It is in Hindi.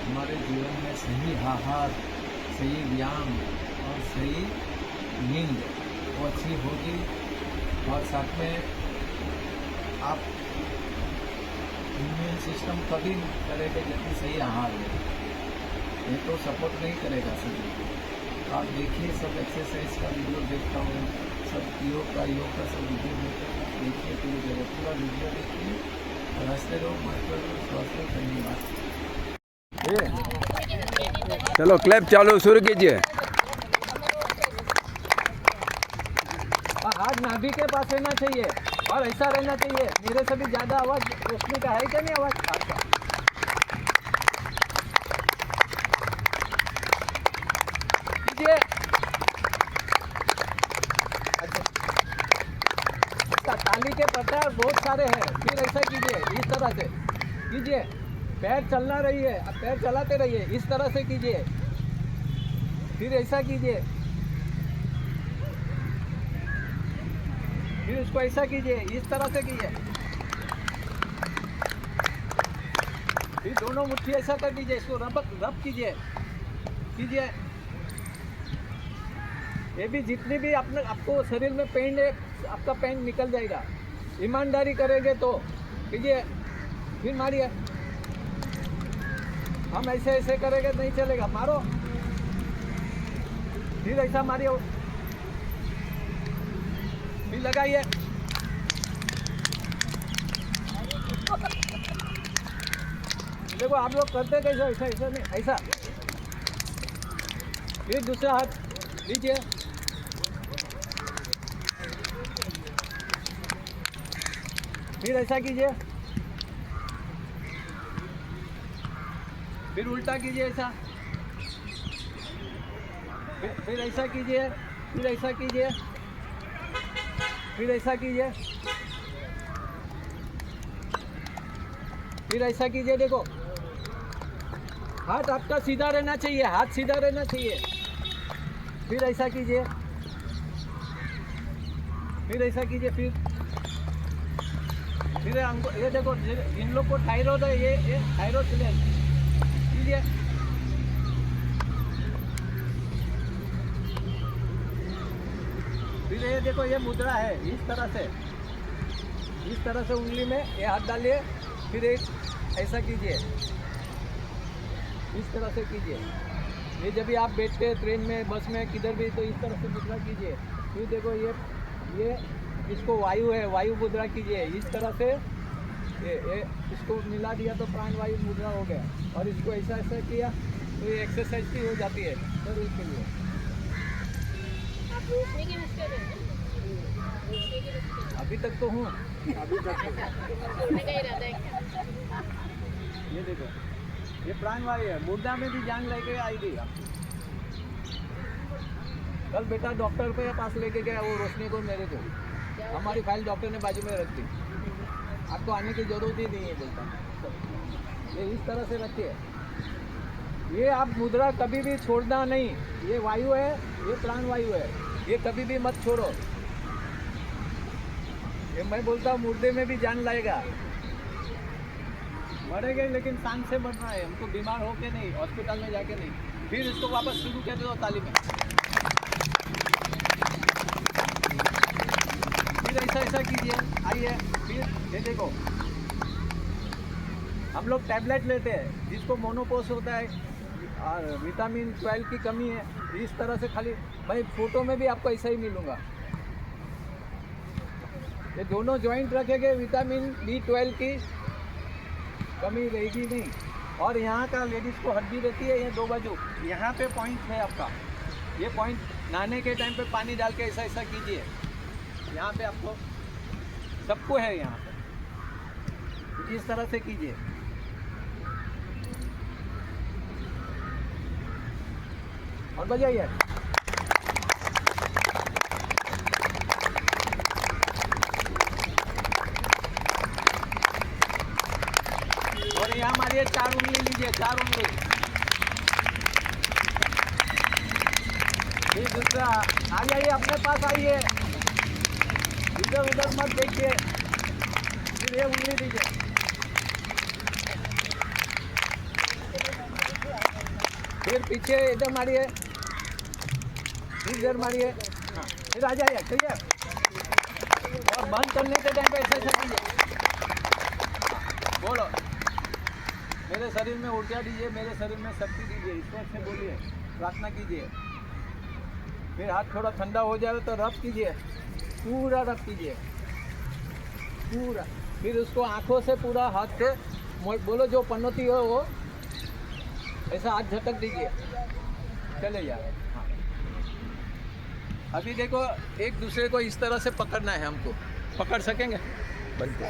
हमारे जीवन में सही आहार, सही व्यायाम और सही नींद वो अच्छी होगी। और साथ में आप इम्यून सिस्टम कभी करेगा जब सही आहार ले, ये तो सपोर्ट नहीं करेगा शरीर को। आप देखिए, सब एक्सरसाइज का वीडियो देखता हूँ, सब योग का सब वीडियो देखिए, पूरी जगह पूरा वीडियो देखिए, हंसते रहो, मस्त रहो, स्वस्थ रहो। धन्यवाद। चलो क्लैप चालू शुरू कीजिए। हाथ नाभि के पास रहना चाहिए और ऐसा रहना चाहिए। मेरे से भी ज़्यादा आवाज़ रोशनी का है क्या? नहीं आवाज़ कीजिए। अच्छा, ताली के प्रकार बहुत सारे हैं। फिर ऐसा कीजिए, इस तरह से कीजिए। पैर चलना रहिए, अब पैर चलाते रहिए, इस तरह से कीजिए। फिर ऐसा कीजिए, फिर इसको ऐसा कीजिए, इस तरह से कीजिए। फिर दोनों मुट्ठी ऐसा कर दीजिए, इसको रब कीजिए कीजिए। ये भी जितनी भी आपको शरीर में पेन है, आपका पेन निकल जाएगा। ईमानदारी करेंगे तो कीजिए। फिर मारिए। हम ऐसे ऐसे करेंगे नहीं चलेगा, मारो। फिर ऐसा मारिए, फिर लगाइए। देखो आप लोग करते कैसे, ऐसा ऐसा नहीं, ऐसा। फिर दूसरा हाथ लीजिए, फिर ऐसा कीजिए, फिर उल्टा कीजिए ऐसा, फिर ऐसा कीजिए, फिर ऐसा कीजिए, फिर ऐसा कीजिए, फिर ऐसा कीजिए। देखो हाथ आपका सीधा रहना चाहिए, हाथ सीधा रहना चाहिए। फिर ऐसा कीजिए, फिर ऐसा कीजिए, फिर हमको ये देखो, इन लोग को थायराइड है, ये थायराइड कीजिए। फिर ये देखो, ये मुद्रा है, इस तरह से उंगली में ये हाथ डालिए। फिर एक ऐसा कीजिए, इस तरह से कीजिए। ये जब भी आप बैठते हैं ट्रेन में, बस में, किधर भी, तो इस तरह से मुद्रा कीजिए। फिर देखो ये इसको वायु है, वायु मुद्रा कीजिए। इस तरह से ये इसको मिला दिया तो प्राण वायु मुद्रा हो गया। और इसको ऐसा ऐसा किया तो ये एक्सरसाइज भी हो जाती है शरीर के लिए। अभी तक तो हूँ, ये देखो, ये प्राण वायु है, मुर्दा में भी जान लेके आएगी। कल बेटा डॉक्टर के पास लेके गया, वो रोशनी को, मेरे को, हमारी फाइल डॉक्टर ने बाजू में रख दी। आपको आने की जरूरत ही नहीं है बोलता। ये इस तरह से रखिए। ये आप मुद्रा कभी भी छोड़ना नहीं। ये वायु है, ये प्राण वायु है, ये कभी भी मत छोड़ो। ये मैं बोलता हूँ मुर्दे में भी जान लाएगा। मरेंगे लेकिन सांस से मरना है हमको, बीमार होके नहीं, हॉस्पिटल में जाके नहीं। फिर इसको वापस शुरू कर दो ताली में। फिर ऐसा कीजिए, आइए। फिर ये देखो, हम लोग टैबलेट लेते हैं जिसको मोनोपोज होता है और विटामिन 12 की कमी है। इस तरह से खाली, भाई फोटो में भी आपको ऐसा ही मिलूंगा। ये दोनों जॉइंट रखेंगे, विटामिन B12 की कमी रहेगी नहीं। और यहाँ का लेडीज़ को हड्डी रहती है, ये 2 बाजू, यहाँ पे पॉइंट है आपका। ये पॉइंट नहाने के टाइम पे पानी डाल के ऐसा ऐसा कीजिए। यहाँ पे आपको सबको है, यहाँ पे इस तरह से कीजिए। और बजाइए। और यहाँ मारिए, 4 उंगली लीजिए, 4 उंगली। फिर दूसरा, आ जाइए, अपने पास आइए, इधर उधर मत देखिए। फिर ये उंगली दीजिए। फिर पीछे इधर मारिए, इधर मारिए, हाँ फिर आ जाइए, क्लियर। और बंद करने के टाइम पे ऐसे कीजिए, बोलो मेरे शरीर में ऊर्जा दीजिए, मेरे शरीर में शक्ति दीजिए, ईश्वर से बोलिए, प्रार्थना कीजिए। फिर हाथ थोड़ा ठंडा हो जाए तो रब कीजिए, पूरा रब कीजिए, पूरा। फिर उसको आंखों से पूरा हाथ से बोलो जो पनौती हो वो ऐसा हाथ झटक दीजिए, चले जाए। हाँ अभी देखो एक दूसरे को इस तरह से पकड़ना है हमको, पकड़ सकेंगे? बनते